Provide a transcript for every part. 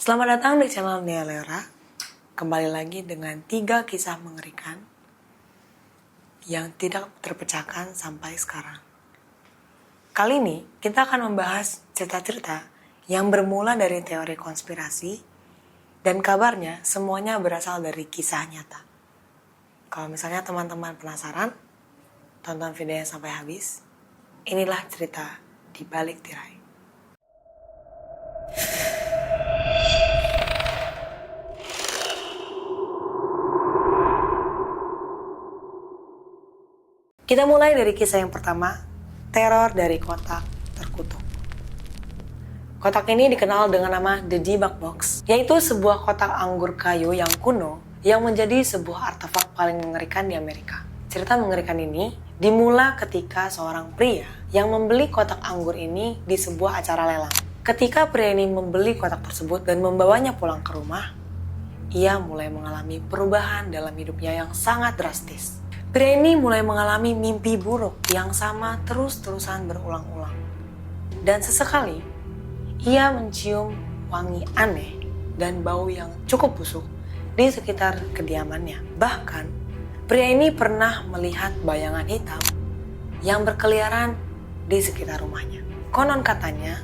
Selamat datang di channel Nia Leora. Kembali lagi dengan 3 kisah mengerikan yang tidak terpecahkan sampai sekarang. Kali ini kita akan membahas cerita-cerita yang bermula dari teori konspirasi dan kabarnya semuanya berasal dari kisah nyata. Kalau misalnya teman-teman penasaran, tonton videonya sampai habis. Inilah cerita di balik tirai. Kita mulai dari kisah yang pertama, teror dari kotak terkutuk. Kotak ini dikenal dengan nama The Debug Box, yaitu sebuah kotak anggur kayu yang kuno yang menjadi sebuah artefak paling mengerikan di Amerika. Cerita mengerikan ini dimulai ketika seorang pria yang membeli kotak anggur ini di sebuah acara lelang. Ketika pria ini membeli kotak tersebut dan membawanya pulang ke rumah, ia mulai mengalami perubahan dalam hidupnya yang sangat drastis. Pria ini mulai mengalami mimpi buruk yang sama terus-terusan berulang-ulang. Dan sesekali, ia mencium wangi aneh dan bau yang cukup busuk di sekitar kediamannya. Bahkan, pria ini pernah melihat bayangan hitam yang berkeliaran di sekitar rumahnya. Konon katanya,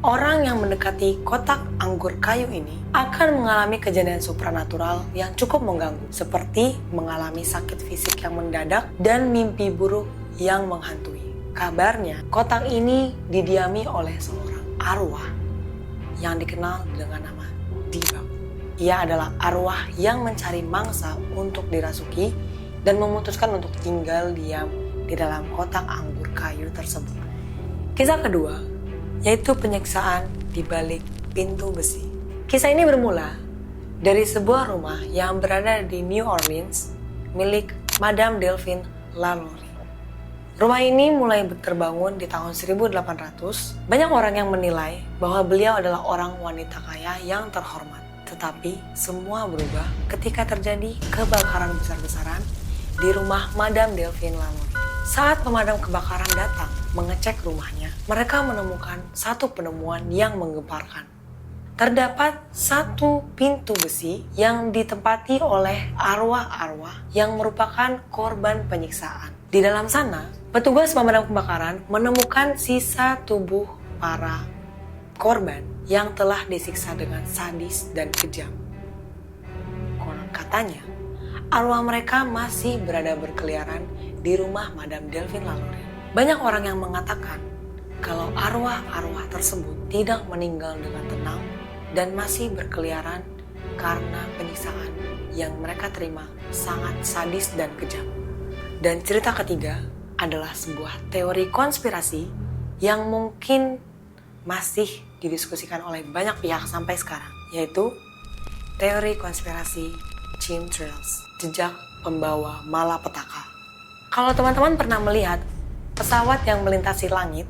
orang yang mendekati kotak anggur kayu ini akan mengalami kejadian supranatural yang cukup mengganggu, seperti mengalami sakit fisik yang mendadak dan mimpi buruk yang menghantui. Kabarnya, kotak ini didiami oleh seorang arwah yang dikenal dengan nama Debug. Ia adalah arwah yang mencari mangsa untuk dirasuki dan memutuskan untuk tinggal diam di dalam kotak anggur kayu tersebut. Kisah kedua, yaitu penyiksaan di balik pintu besi. Kisah ini bermula dari sebuah rumah yang berada di New Orleans milik Madame Delphine LaLaurie. Rumah ini mulai terbangun di tahun 1800. Banyak orang yang menilai bahwa beliau adalah orang wanita kaya yang terhormat. Tetapi semua berubah ketika terjadi kebakaran besar-besaran di rumah Madame Delphine LaLaurie. Saat pemadam kebakaran datang mengecek rumahnya, mereka menemukan satu penemuan yang menggemparkan. Terdapat satu pintu besi yang ditempati oleh arwah-arwah yang merupakan korban penyiksaan. Di dalam sana, petugas pemadam kebakaran menemukan sisa tubuh para korban yang telah disiksa dengan sadis dan kejam. Konon katanya, arwah mereka masih berada berkeliaran di rumah Madame Delphine LaLaurie. Banyak orang yang mengatakan kalau arwah-arwah tersebut tidak meninggal dengan tenang dan masih berkeliaran karena penyiksaan yang mereka terima sangat sadis dan kejam. Dan cerita ketiga adalah sebuah teori konspirasi yang mungkin masih didiskusikan oleh banyak pihak sampai sekarang, yaitu teori konspirasi chemtrails, jejak pembawa malapetaka. Kalau teman-teman pernah melihat pesawat yang melintasi langit,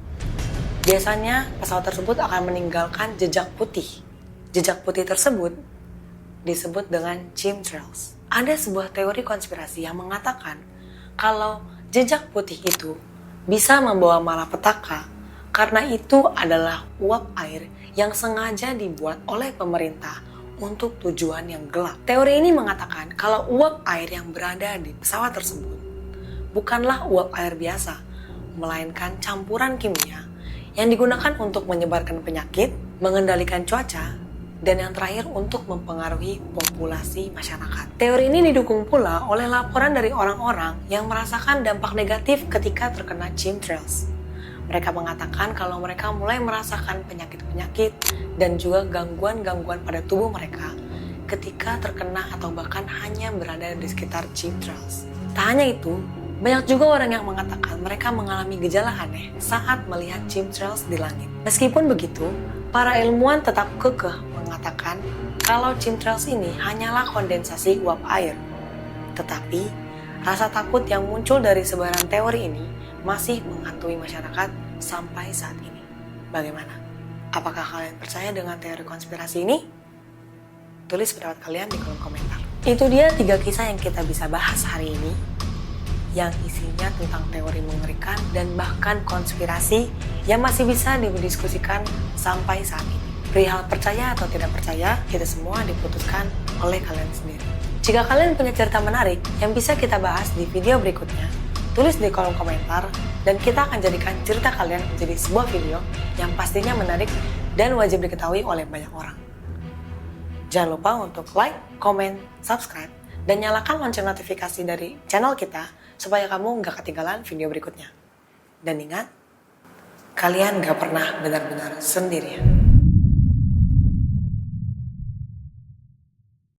biasanya pesawat tersebut akan meninggalkan jejak putih. Jejak putih tersebut disebut dengan chemtrails. Ada sebuah teori konspirasi yang mengatakan kalau jejak putih itu bisa membawa malapetaka karena itu adalah uap air yang sengaja dibuat oleh pemerintah untuk tujuan yang gelap. Teori ini mengatakan kalau uap air yang berada di pesawat tersebut bukanlah uap air biasa, melainkan campuran kimia yang digunakan untuk menyebarkan penyakit, mengendalikan cuaca, dan yang terakhir untuk mempengaruhi populasi masyarakat. Teori ini didukung pula oleh laporan dari orang-orang yang merasakan dampak negatif ketika terkena chemtrails. Mereka mengatakan kalau mereka mulai merasakan penyakit-penyakit dan juga gangguan-gangguan pada tubuh mereka ketika terkena atau bahkan hanya berada di sekitar chemtrails. Tak hanya itu, banyak juga orang yang mengatakan mereka mengalami gejala aneh saat melihat chemtrails di langit. Meskipun begitu, para ilmuwan tetap kekeh mengatakan kalau chemtrails ini hanyalah kondensasi uap air. Tetapi, rasa takut yang muncul dari sebaran teori ini masih menghantui masyarakat sampai saat ini. Bagaimana? Apakah kalian percaya dengan teori konspirasi ini? Tulis pendapat kalian di kolom komentar. Itu dia 3 kisah yang kita bisa bahas hari ini, yang isinya tentang teori mengerikan dan bahkan konspirasi yang masih bisa didiskusikan sampai saat ini. Perihal percaya atau tidak percaya, kita semua diputuskan oleh kalian sendiri. Jika kalian punya cerita menarik yang bisa kita bahas di video berikutnya, tulis di kolom komentar dan kita akan jadikan cerita kalian menjadi sebuah video yang pastinya menarik dan wajib diketahui oleh banyak orang. Jangan lupa untuk like, comment, subscribe, dan nyalakan lonceng notifikasi dari channel kita supaya kamu nggak ketinggalan video berikutnya. Dan ingat, kalian nggak pernah benar-benar sendirian.